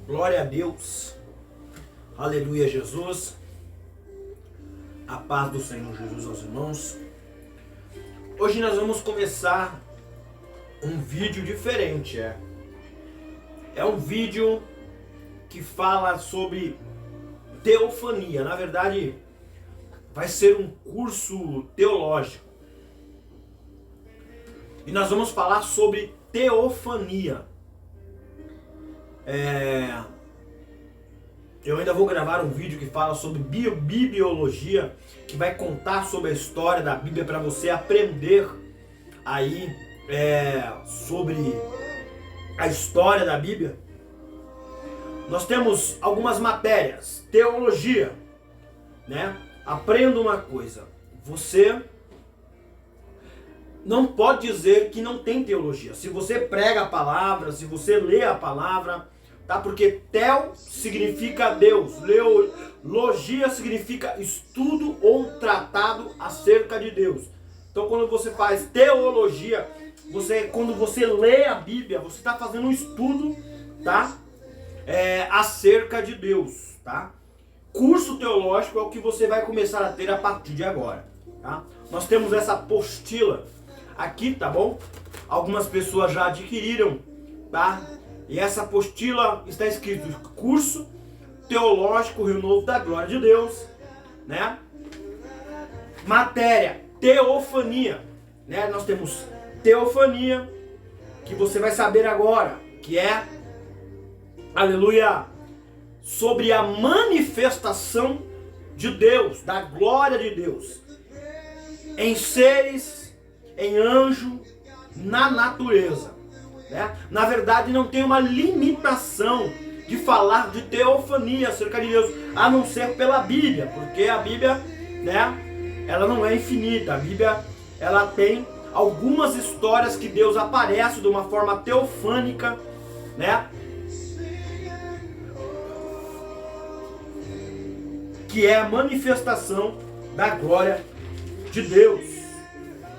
Glória a Deus. Aleluia, Jesus. A paz do Senhor Jesus aos irmãos. Hoje nós vamos começar um vídeo diferente. É um vídeo que fala sobre teofania. Na verdade, vai ser um curso teológico. E nós vamos falar sobre teofania. Eu ainda vou gravar um vídeo que fala sobre bibliologia, que vai contar sobre a história da Bíblia para você aprender aí sobre a história da Bíblia. Nós temos algumas matérias, teologia, né? Aprenda uma coisa, você não pode dizer que não tem teologia. Se você prega a palavra, se você lê a palavra, tá? Porque teo significa Deus, logia significa estudo ou tratado acerca de Deus. Então quando você faz teologia, quando você lê a Bíblia, você está fazendo um estudo, tá? Acerca de Deus, tá? Curso teológico é o que você vai começar a ter a partir de agora, tá? Nós temos essa apostila aqui, tá bom? Algumas pessoas já adquiriram, tá? E essa apostila está escrito Curso Teológico Renovo da Glória de Deus, né? Matéria, teofania, né? Nós temos teofania, que você vai saber agora, que é, aleluia, sobre a manifestação de Deus, da glória de Deus, em seres, em anjo, na natureza, né? Na verdade não tem uma limitação de falar de teofania acerca de Deus, a não ser pela Bíblia, porque a Bíblia, né, ela não é infinita. A Bíblia, ela tem algumas histórias que Deus aparece de uma forma teofânica, né, que é a manifestação da glória de Deus.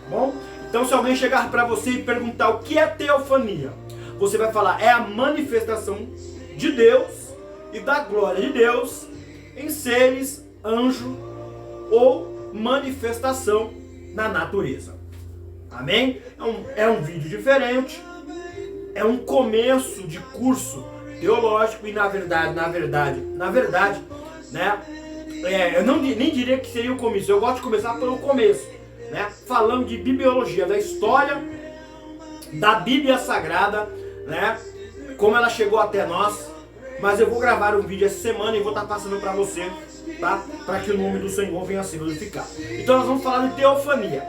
Bom? Então se alguém chegar para você e perguntar o que é teofania, você vai falar, é a manifestação de Deus e da glória de Deus em seres, anjo ou manifestação na natureza. Amém? É um vídeo diferente, é um começo de curso teológico e na verdade, né? Eu nem diria que seria o começo, eu gosto de começar pelo começo, né? Falando de bibliologia, da história da Bíblia Sagrada, né? Como ela chegou até nós. Mas eu vou gravar um vídeo essa semana e vou estar passando para você, tá? Para que o nome do Senhor venha a se glorificar. Então nós vamos falar de teofania,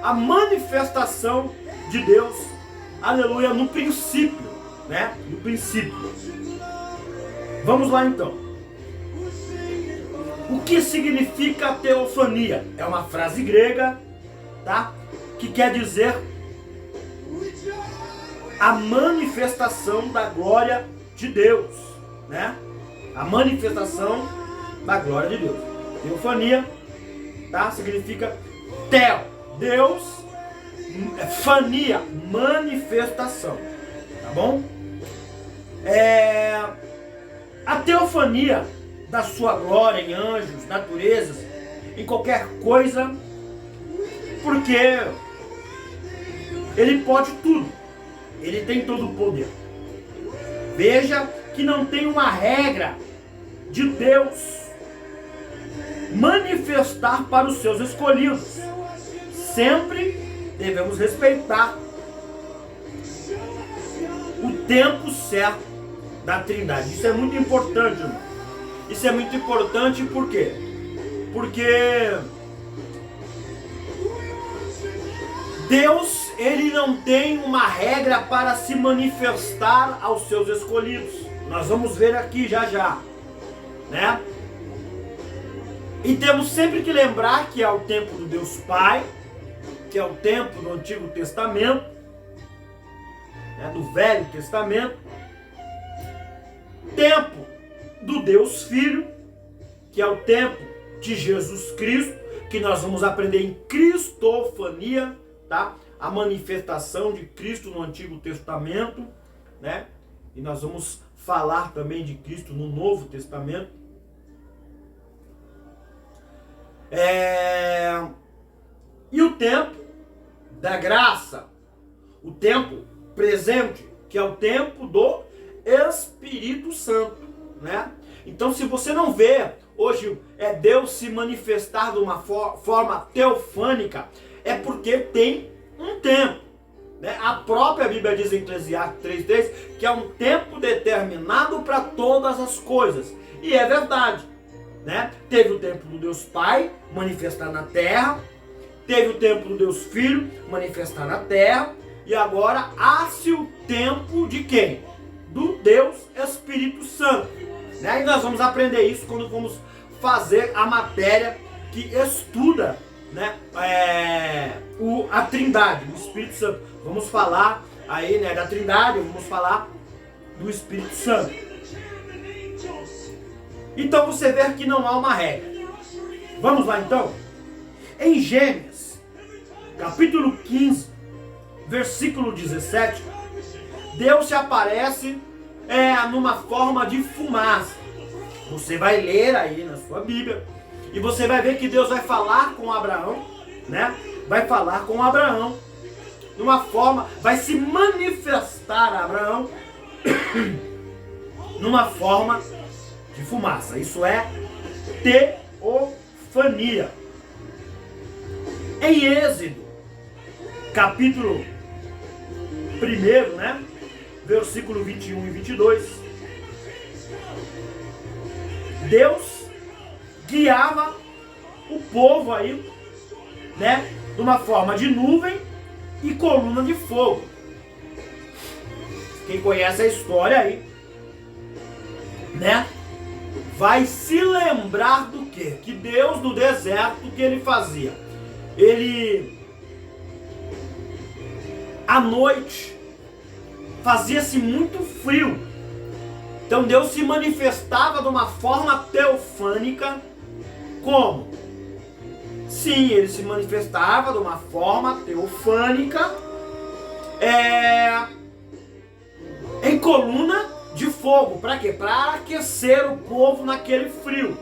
a manifestação de Deus, aleluia, no princípio, né? No princípio. Vamos lá então. O que significa teofania? É uma frase grega, tá? Que quer dizer a manifestação da glória de Deus, né? A manifestação da glória de Deus. Teofania, tá? Significa teo, Deus, fania, manifestação, tá bom? A teofania da sua glória em anjos, naturezas, em qualquer coisa, porque ele pode tudo, ele tem todo o poder. Veja que não tem uma regra de Deus manifestar para os seus escolhidos. Sempre devemos respeitar o tempo certo da Trindade. Isso é muito importante, irmão. Isso é muito importante por quê? Porque Deus, ele não tem uma regra para se manifestar aos seus escolhidos. Nós vamos ver aqui já, né? E temos sempre que lembrar que é o tempo do Deus Pai, que é o tempo do Antigo Testamento, né, do Velho Testamento, tempo do Deus Filho, que é o tempo de Jesus Cristo, que nós vamos aprender em cristofania, tá? A manifestação de Cristo no Antigo Testamento, né? e nós vamos falar também de Cristo no Novo Testamento. E o tempo da graça, o tempo presente, que é o tempo do Espírito Santo, né? Então, se você não vê hoje Deus se manifestar de uma forma teofânica, é porque tem um tempo, né? A própria Bíblia diz em Eclesiastes 3:3 que é um tempo determinado para todas as coisas, e é verdade, né? Teve o tempo do Deus Pai manifestar na terra, teve o tempo do Deus Filho manifestar na terra, e agora há-se o tempo de quem? Do Deus Espírito Santo, né? E nós vamos aprender isso quando vamos fazer a matéria que estuda, né, a Trindade, o Espírito Santo. Vamos falar aí, né, da Trindade, vamos falar do Espírito Santo. Então você vê que não há uma regra. Vamos lá então? Em Gênesis, capítulo 15, versículo 17, Deus se aparece numa forma de fumaça. Você vai ler aí na sua Bíblia e você vai ver que Deus vai falar com Abraão, né? Vai falar com Abraão numa forma, vai se manifestar a Abraão numa forma de fumaça. Isso é teofania. Em Êxodo, capítulo 1, né? Versículo 21 e 22, Deus guiava o povo aí, né, de uma forma de nuvem e coluna de fogo. Quem conhece a história aí, né, vai se lembrar do quê? Que Deus no deserto, o que ele fazia? Ele, à noite, fazia-se muito frio. Então Deus se manifestava de uma forma teofânica. Como? Sim, ele se manifestava de uma forma teofânica em coluna de fogo. Para quê? Para aquecer o povo naquele frio.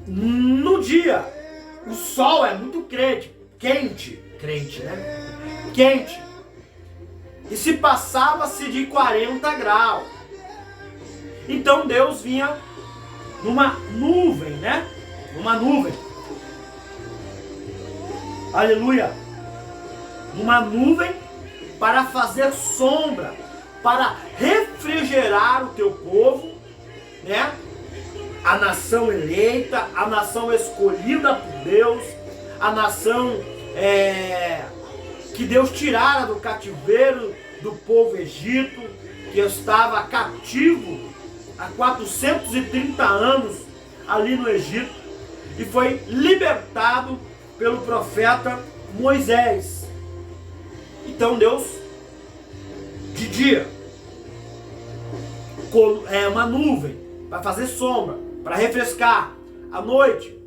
No dia, o sol é muito quente, né? Quente. E se passava-se de 40 graus. Então Deus vinha numa nuvem, né? Numa nuvem. Aleluia. Numa nuvem para fazer sombra, para refrigerar o teu povo, né? A nação eleita, a nação escolhida por Deus, a nação que Deus tirara do cativeiro do povo Egito, que estava cativo há 430 anos ali no Egito, e foi libertado pelo profeta Moisés. Então Deus, de dia, uma nuvem para fazer sombra, para refrescar. À noite,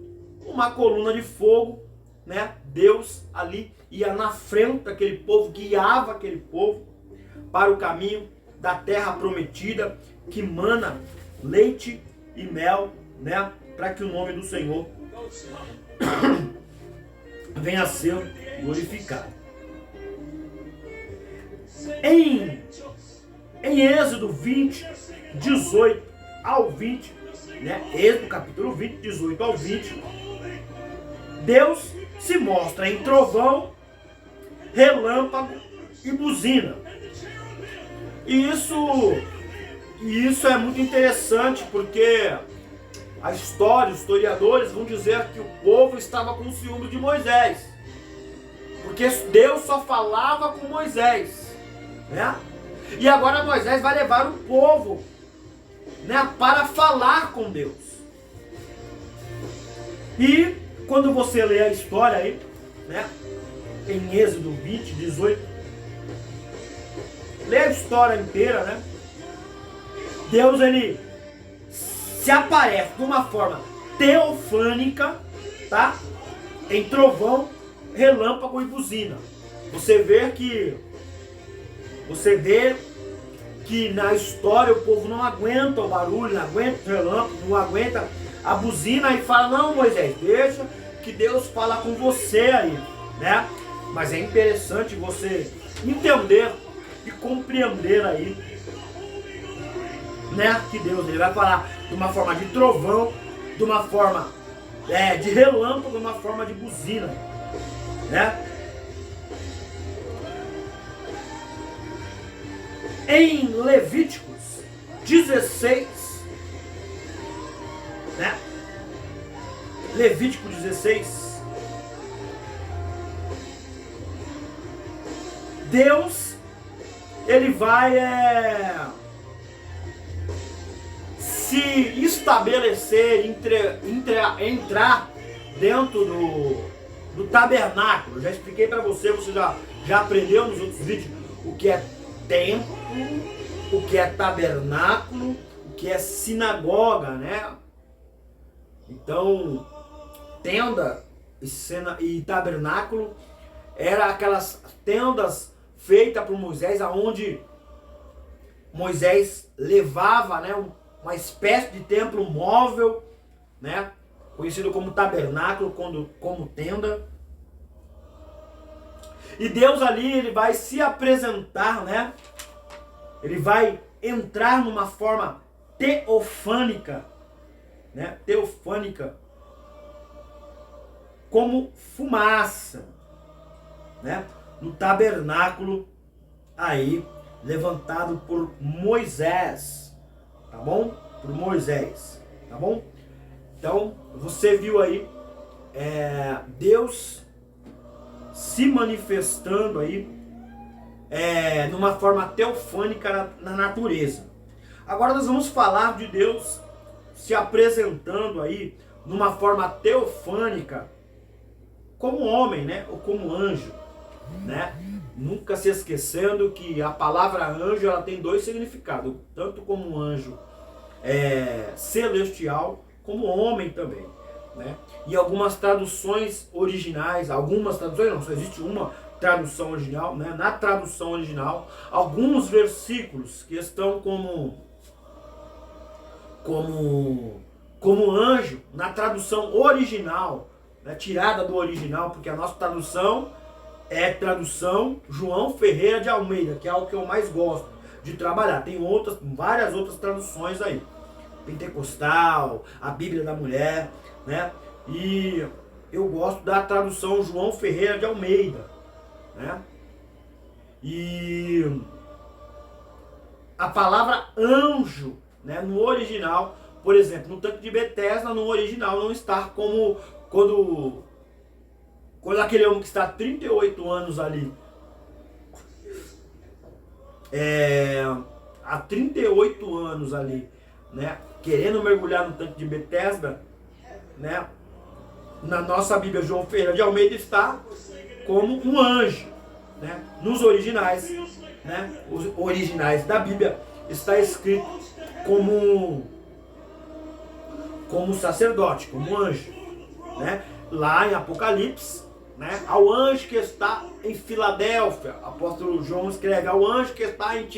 uma coluna de fogo, né? Deus ali ia na frente daquele povo, guiava aquele povo para o caminho da terra prometida, que mana leite e mel, né? Para que o nome do Senhor venha a ser glorificado. Em Êxodo 20, 18 ao 20, né? Êxodo capítulo 20, 18 ao 20, Deus se mostra em trovão, relâmpago e buzina. E isso é muito interessante, porque a história, os historiadores vão dizer que o povo estava com ciúme de Moisés, porque Deus só falava com Moisés, né? E agora Moisés vai levar o povo, né, para falar com Deus. E quando você lê a história aí, né, em Êxodo 20, 18, lê a história inteira, né? Deus, ele se aparece de uma forma teofânica, tá? Em trovão, relâmpago e buzina. Você vê que na história o povo não aguenta o barulho, não aguenta o relâmpago, não aguenta a buzina e fala: não, Moisés, deixa que Deus fala com você aí, né? Mas é interessante você entender e compreender aí, né, que Deus ele vai falar de uma forma de trovão, de uma forma de relâmpago, de uma forma de buzina, né? Em Levíticos 16, né? Levítico 16, Deus ele vai se estabelecer, entrar dentro do tabernáculo. Já expliquei para você já aprendeu nos outros vídeos o que é templo, o que é tabernáculo, o que é sinagoga, né? Então, tenda e tabernáculo era aquelas tendas feitas por Moisés, aonde Moisés levava, né, uma espécie de templo móvel, né, conhecido como tabernáculo, como tenda. E Deus ali, ele vai se apresentar, né? Ele vai entrar numa forma teofânica, né? Teofânica, como fumaça, né? No tabernáculo aí levantado por Moisés, tá bom? Por Moisés, tá bom? Então você viu aí Deus se manifestando aí numa forma teofânica na natureza. Agora nós vamos falar de Deus se apresentando aí numa forma teofânica como homem, né? Ou como anjo, né? Nunca se esquecendo que a palavra anjo ela tem dois significados, tanto como anjo celestial, como homem também, né? E algumas traduções originais, não, só existe uma tradução original, né? Na tradução original, alguns versículos que estão como anjo, na tradução original, né? Tirada do original, porque a nossa tradução é tradução João Ferreira de Almeida, que é o que eu mais gosto de trabalhar. Tem várias outras traduções aí, Pentecostal, a Bíblia da Mulher, né? E eu gosto da tradução João Ferreira de Almeida, né? E a palavra anjo, né, no original, por exemplo, no tanque de Betesda, no original não está como quando aquele homem que está há 38 anos ali, há 38 anos ali, né, querendo mergulhar no tanque de Betesda, né, na nossa Bíblia João Ferreira de Almeida está como um anjo, né? Nos originais, né, os originais da Bíblia está escrito como sacerdote, como anjo, né? Lá em Apocalipse, né, ao anjo que está em Filadélfia, apóstolo João escreve ao anjo que está em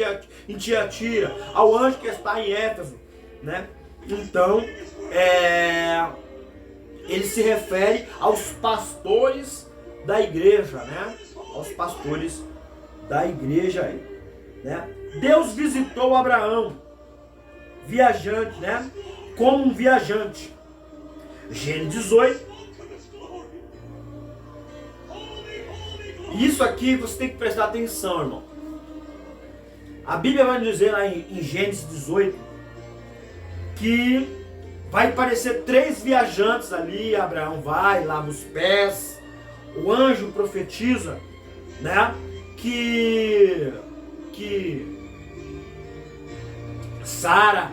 Tiatira, ao anjo que está em Éfeso, né? Então, ele se refere aos pastores da igreja, né? Aos pastores da igreja aí, né? Deus visitou Abraão, viajante, né? Como um viajante. Gênesis 18. Isso aqui você tem que prestar atenção, irmão. A Bíblia vai dizer lá em Gênesis 18 que vai aparecer 3 viajantes ali. Abraão vai, lava os pés. O anjo profetiza, né, que Sara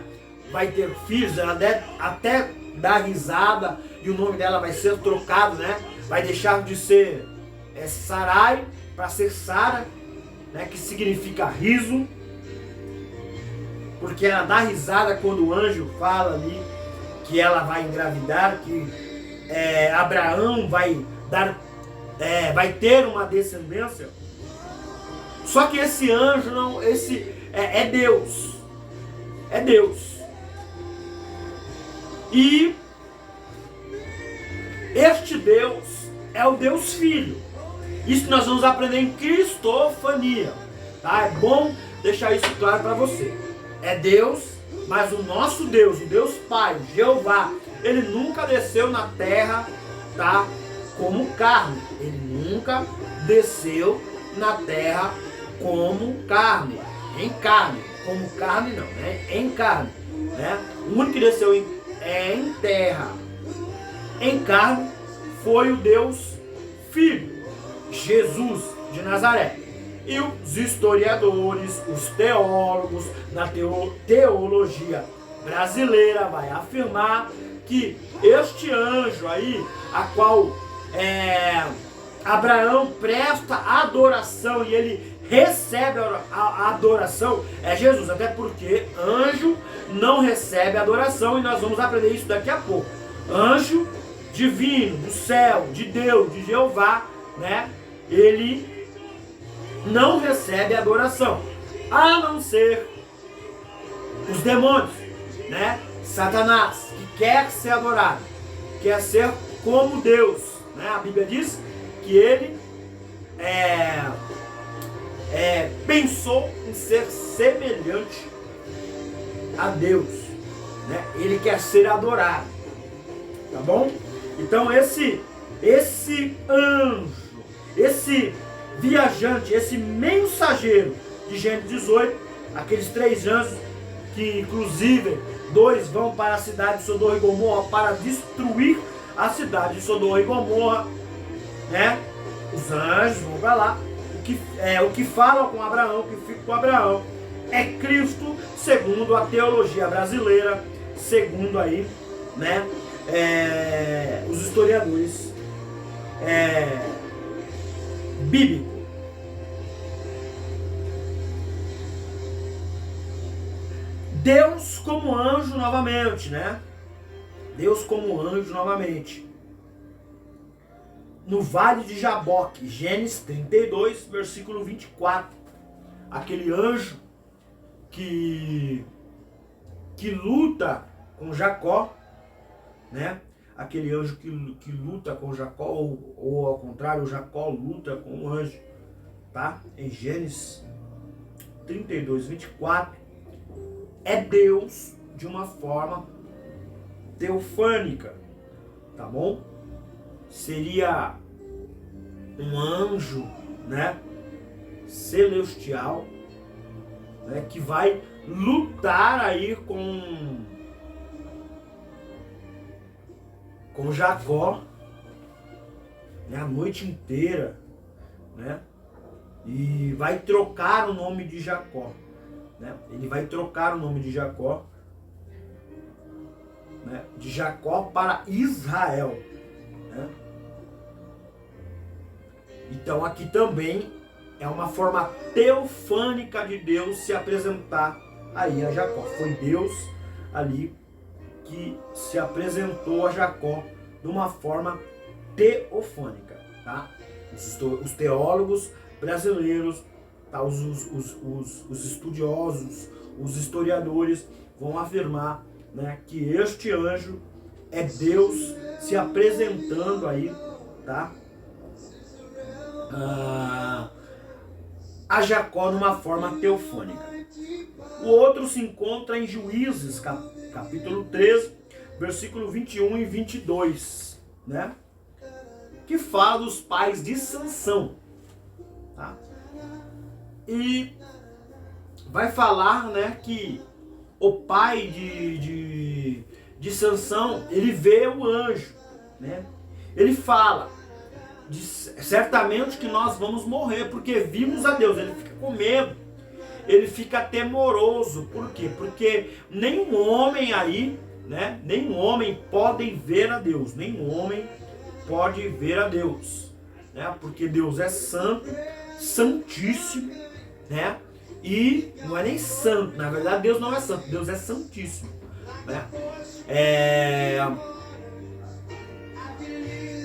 vai ter filhos. Ela deve até dar risada e o nome dela vai ser trocado, né? Vai deixar de ser Sarai para ser Sara, né, que significa riso, porque ela dá risada quando o anjo fala ali que ela vai engravidar, que Abraão vai ter uma descendência, Só que esse anjo não, é Deus. É Deus. E este Deus é o Deus Filho. Isso nós vamos aprender em cristofania. Tá? É bom deixar isso claro para você. É Deus, mas o nosso Deus, o Deus Pai, o Jeová, ele nunca desceu na terra, tá? Como carne. Ele nunca desceu na terra como carne. Em carne. Como carne não, né? Em carne. Né? O único que desceu em terra, em carne, foi o Deus Filho, Jesus de Nazaré. E os historiadores, os teólogos, na teologia brasileira, vai afirmar que este anjo aí, a qual Abraão presta adoração e ele recebe a adoração, é Jesus. Até porque anjo não recebe adoração, e nós vamos aprender isso daqui a pouco. Anjo divino, do céu, de Deus, de Jeová, né? Ele não recebe adoração, a não ser os demônios, né? Satanás, que quer ser adorado, quer ser como Deus, né? A Bíblia diz que ele pensou em ser semelhante a Deus, né? Ele quer ser adorado, tá bom? Então esse anjo, esse viajante, esse mensageiro de Gênesis 18, aqueles 3 anjos que inclusive 2 vão para a cidade de Sodoma e Gomorra para destruir a cidade de Sodoma e Gomorra, né? Os anjos vão para lá. O que fala com Abraão, o que fica com Abraão é Cristo, segundo a teologia brasileira, segundo aí, né? Os historiadores bíblicos. Deus como anjo novamente, né? Deus como anjo novamente. No vale de Jaboque, Gênesis 32, versículo 24. Aquele anjo que luta com Jacó, né? Aquele anjo que luta com Jacó, ou ao contrário, Jacó luta com o anjo, tá? Em Gênesis 32, 24, é Deus de uma forma teofânica, tá bom? Seria um anjo, né? Celestial, né? Que vai lutar aí com Jacó, né, a noite inteira, né, e vai trocar o nome de Jacó, né, ele vai trocar o nome de Jacó, né, de Jacó para Israel, né. Então aqui também é uma forma teofânica de Deus se apresentar aí a Jacó. Foi Deus ali que se apresentou a Jacó de uma forma teofânica, tá? Os teólogos brasileiros, tá? Os estudiosos, os historiadores vão afirmar, né, que este anjo é Deus se apresentando aí, tá? A Jacó numa forma teofânica. O outro se encontra em Juízes, capítulo 13, versículo 21 e 22, né? Que fala dos pais de Sansão, tá? E vai falar, né, que o pai de Sansão, ele vê o anjo, né? Ele fala, certamente que nós vamos morrer, porque vimos a Deus. Ele fica com medo, ele fica temoroso. Por quê? Porque nenhum homem aí, né? Nenhum homem pode ver a Deus. Nenhum homem pode ver a Deus, né? Porque Deus é santo, santíssimo, né? E não é nem santo, na verdade Deus não é santo, Deus é santíssimo, né?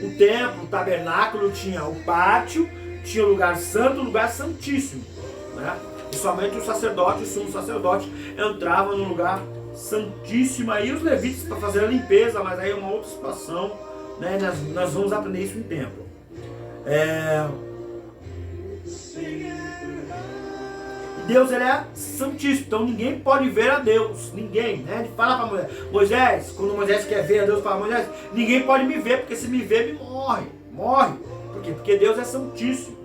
O templo, o tabernáculo tinha o pátio, tinha o lugar santo, o lugar santíssimo, né? E somente o sacerdote, o sumo sacerdote, entrava no lugar santíssimo. Aí os levitas para fazer a limpeza, mas aí é uma outra situação, né? Nós vamos aprender isso em tempo. Deus, ele é santíssimo, então ninguém pode ver a Deus, ninguém, né? Ele fala para Moisés, quando Moisés quer ver a Deus, fala: Moisés, ninguém pode me ver, porque se me ver, me morre. Por quê? Porque Deus é santíssimo,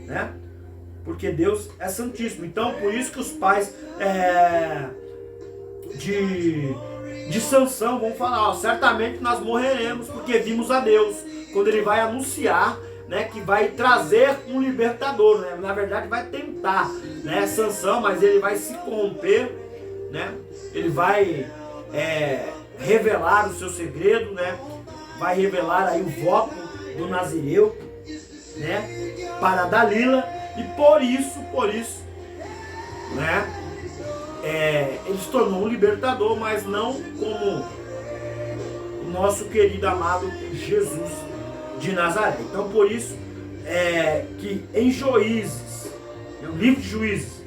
né? Porque Deus é santíssimo. Então, por isso que os pais de Sansão vão falar: ó, certamente nós morreremos, porque vimos a Deus, quando ele vai anunciar, né, que vai trazer um libertador, né? Na verdade vai tentar, né, Sansão, mas ele vai se corromper, né? Ele vai revelar o seu segredo, né? Vai revelar aí o voto do Nazireu, né, para Dalila, e por isso, né, ele se tornou um libertador, mas não como o nosso querido amado Jesus de Nazaré. Então, por isso que em Juízes, no livro de Juízes,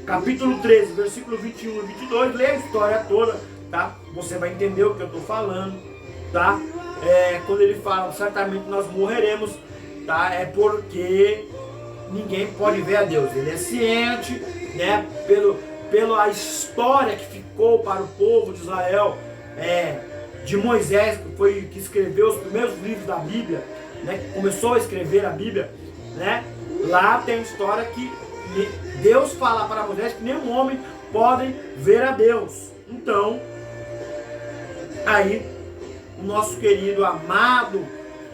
capítulo 13, versículo 21 e 22, lê a história toda, tá? Você vai entender o que eu estou falando, tá? Quando ele fala: certamente nós morreremos, tá? É porque ninguém pode ver a Deus. Ele é ciente, né? Pela história que ficou para o povo de Israel, de Moisés, que escreveu os primeiros livros da Bíblia, né? Que começou a escrever a Bíblia, né? Lá tem a história que Deus fala para Moisés que nenhum homem pode ver a Deus. Então, aí o nosso querido amado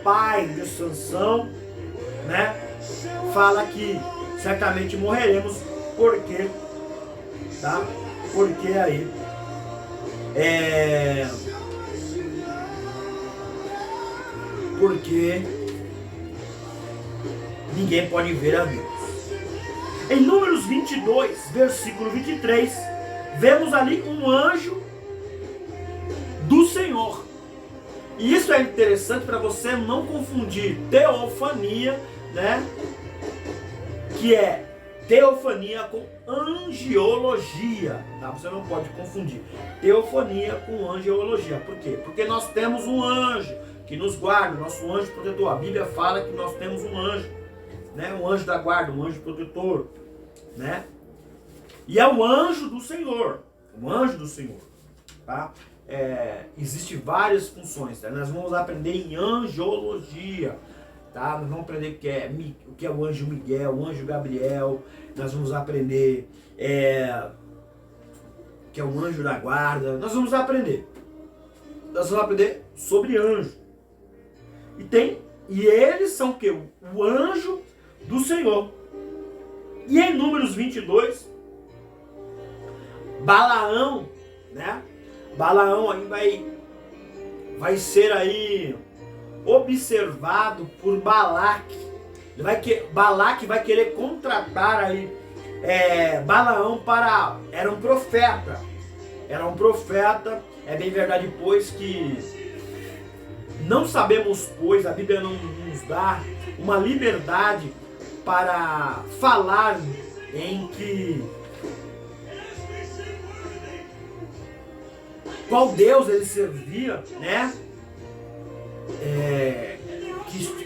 pai de Sansão, né, fala que certamente morreremos, porque, tá? Porque aí porque ninguém pode ver a Deus. Em Números 22, versículo 23, vemos ali um anjo do Senhor. E isso é interessante para você não confundir teofania, né? Que é teofania com angiologia, tá? Você não pode confundir teofania com angiologia. Por quê? Porque nós temos um anjo que nos guarda, nosso anjo protetor. A Bíblia fala que nós temos um anjo, né? Um anjo da guarda, um anjo protetor, né? E é o anjo do Senhor, o anjo do Senhor, tá? Existem várias funções, tá? Nós vamos aprender em angiologia, tá? Nós vamos aprender o que é o anjo Miguel, o anjo Gabriel. Nós vamos aprender que é o anjo da guarda. Nós vamos aprender sobre anjo. E eles são o que? O anjo do Senhor. E em Números 22, Balaão, né? Balaão aí vai ser aí observado por Balaque. Balaque vai querer contratar aí Balaão era um profeta. É bem verdade, pois, que não sabemos, pois, a Bíblia não nos dá uma liberdade para falar em qual Deus ele servia, né?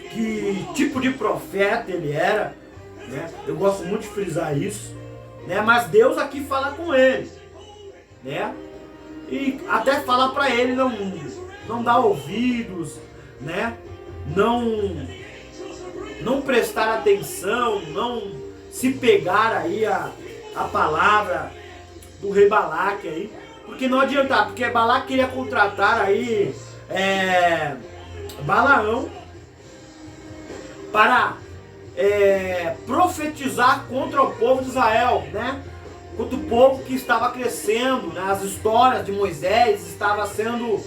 Que tipo de profeta ele era, né? Eu gosto muito de frisar isso, né? Mas Deus aqui fala com ele, né? E até fala para ele não dar ouvidos, né? Não prestar atenção, não se pegar aí a palavra do rei Balaque aí, porque não adianta, porque Balaque queria contratar aí Balaão para profetizar contra o povo de Israel, né? Contra o povo que estava crescendo, né? As histórias de Moisés estavam sendo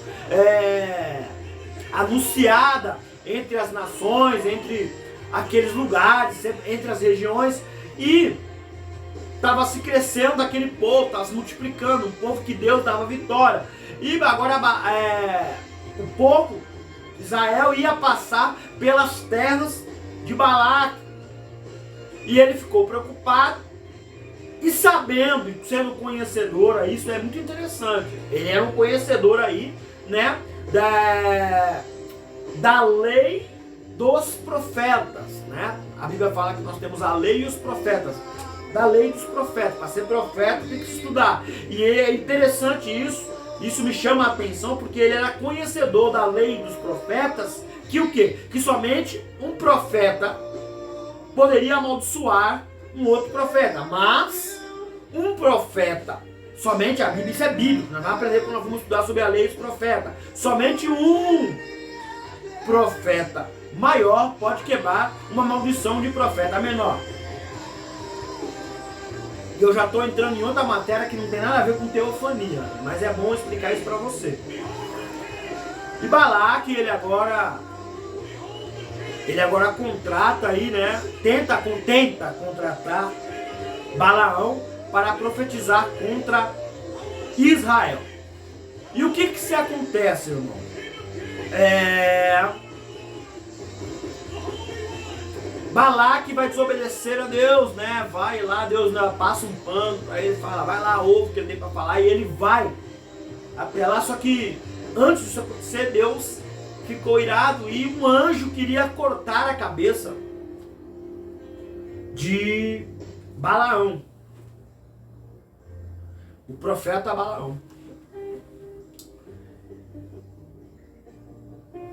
anunciada entre as nações, entre aqueles lugares, entre as regiões, e estava se crescendo aquele povo, estava se multiplicando, um povo que Deus dava vitória. E agora o povo, Israel, ia passar pelas terras de Balaque. E ele ficou preocupado e sabendo, e sendo conhecedor aí, isso é muito interessante. Ele era um conhecedor aí, né, da lei dos profetas, né? A Bíblia fala que nós temos a lei e os profetas. Da lei dos profetas. Para ser profeta tem que estudar. E é interessante isso. Isso me chama a atenção porque ele era conhecedor da lei dos profetas. Que o quê? Que somente um profeta poderia amaldiçoar um outro profeta. Mas um profeta, somente a Bíblia, isso é bíblico. Nós vamos aprender quando nós vamos estudar sobre a lei dos profetas. Somente um profeta maior pode quebrar uma maldição de profeta menor. E eu já estou entrando em outra matéria que não tem nada a ver com teofania, mas é bom explicar isso para você. E Balaque, ele agora contrata aí, né? Tenta contratar Balaão para profetizar contra Israel. E o que se acontece, irmão? Balaque vai desobedecer a Deus, né? Vai lá, Deus passa um pano, aí ele fala, vai lá, ouve o que ele tem para falar, e ele vai até lá. Só que antes disso acontecer, Deus ficou irado e um anjo queria cortar a cabeça de Balaão, o profeta Balaão.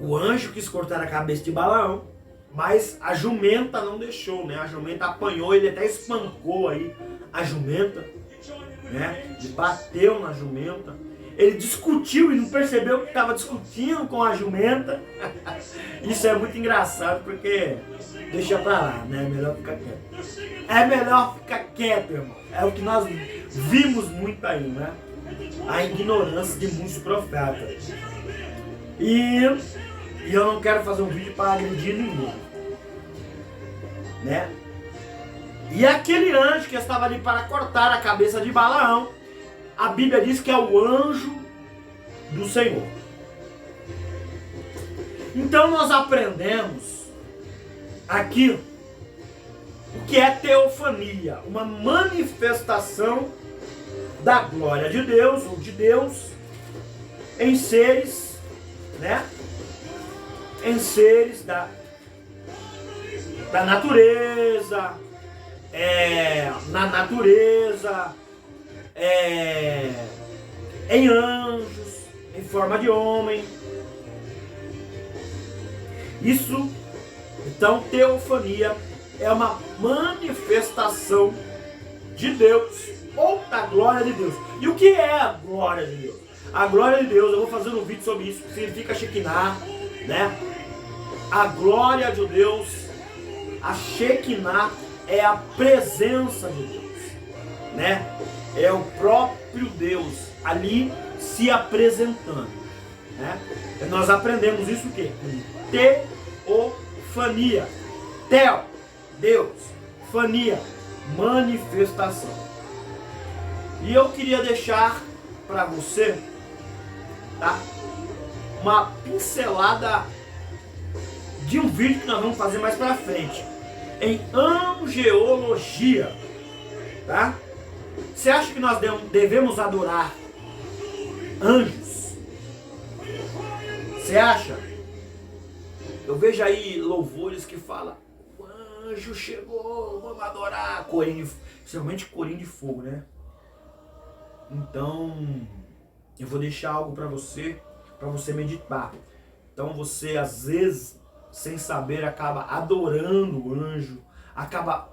O anjo quis cortar a cabeça de Balaão, mas a jumenta não deixou, né? A jumenta apanhou, ele até espancou aí a jumenta, né? Ele bateu na jumenta. Ele discutiu e não percebeu que estava discutindo com a jumenta. Isso é muito engraçado porque deixa pra lá, né? É melhor ficar quieto. É melhor ficar quieto, irmão. É o que nós vimos muito aí, né? A ignorância de muitos profetas. E eu não quero fazer um vídeo para agredir ninguém, né? E aquele anjo que estava ali para cortar a cabeça de Balaão, a Bíblia diz que é o anjo do Senhor. Então nós aprendemos aqui o que é teofania, uma manifestação da glória de Deus ou de Deus em seres, né? Em seres da natureza, na natureza, em anjos, em forma de homem. Isso, então, teofania é uma manifestação de Deus ou da glória de Deus. E o que é a glória de Deus? A glória de Deus, eu vou fazer um vídeo sobre isso, que significa Shekinah, né? A glória de Deus, a Shekinah é a presença de Deus, né? É o próprio Deus ali se apresentando, né? E nós aprendemos isso o quê? Teofania. Teo, Deus. Fania, manifestação. E eu queria deixar para você, tá? Uma pincelada de um vídeo que nós vamos fazer mais para frente, em angeologia, tá? Você acha que nós devemos adorar anjos? Você acha? Eu vejo aí louvores que falam, o anjo chegou, vamos adorar, principalmente corinho de fogo, né? Então, eu vou deixar algo para você meditar. Então você, às vezes, sem saber, acaba adorando o anjo, acaba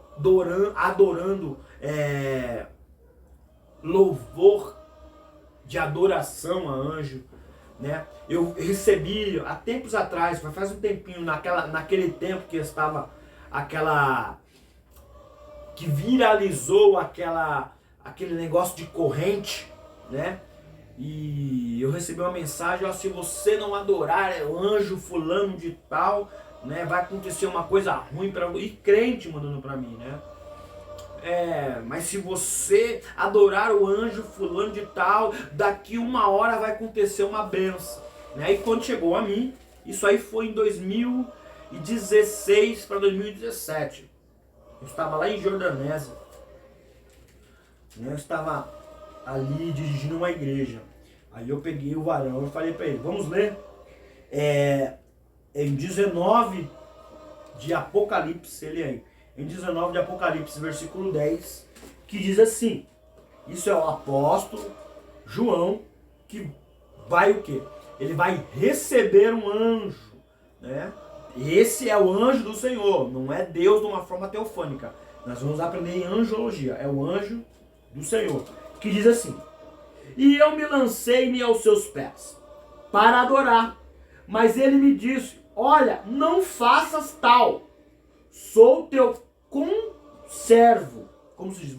adorando louvor de adoração a anjo, né? Eu recebi há tempos atrás, faz um tempinho, naquele tempo que estava que viralizou aquele negócio de corrente, né? E eu recebi uma mensagem, ó, se você não adorar o anjo fulano de tal, né, vai acontecer uma coisa ruim para você. E crente mandando para mim, né? Mas se você adorar o anjo fulano de tal, daqui 1 hora vai acontecer uma benção, né? E quando chegou a mim, isso aí foi em 2000 2016 para 2017. Eu estava lá em Jordanésia. Eu estava ali dirigindo uma igreja. Aí eu peguei o varão e falei para ele, vamos ler em 19 de Apocalipse, ele aí. Em 19 de Apocalipse, versículo 10, que diz assim, isso é o apóstolo João, que vai o quê? Ele vai receber um anjo, né? Esse é o anjo do Senhor, não é Deus de uma forma teofânica. Nós vamos aprender em angiologia, é o anjo do Senhor, que diz assim, e eu me lancei-me aos seus pés, para adorar, mas ele me disse, olha, não faças tal, sou teu conservo, como se diz,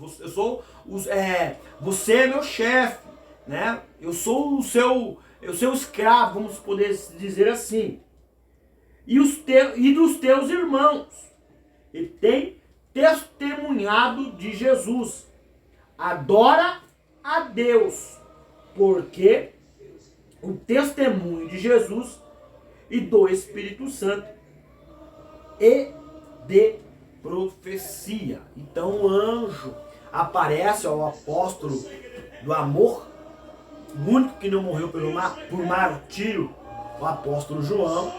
você é meu chefe, né? Eu sou o seu escravo, vamos poder dizer assim. E dos teus irmãos. Ele tem testemunhado de Jesus. Adora a Deus, porque o testemunho de Jesus e do Espírito Santo e de profecia. Então o anjo aparece ao apóstolo do amor, o único que não morreu por martírio, o apóstolo João.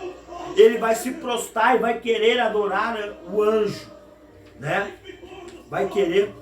Ele vai se prostrar e vai querer adorar o anjo, né? Vai querer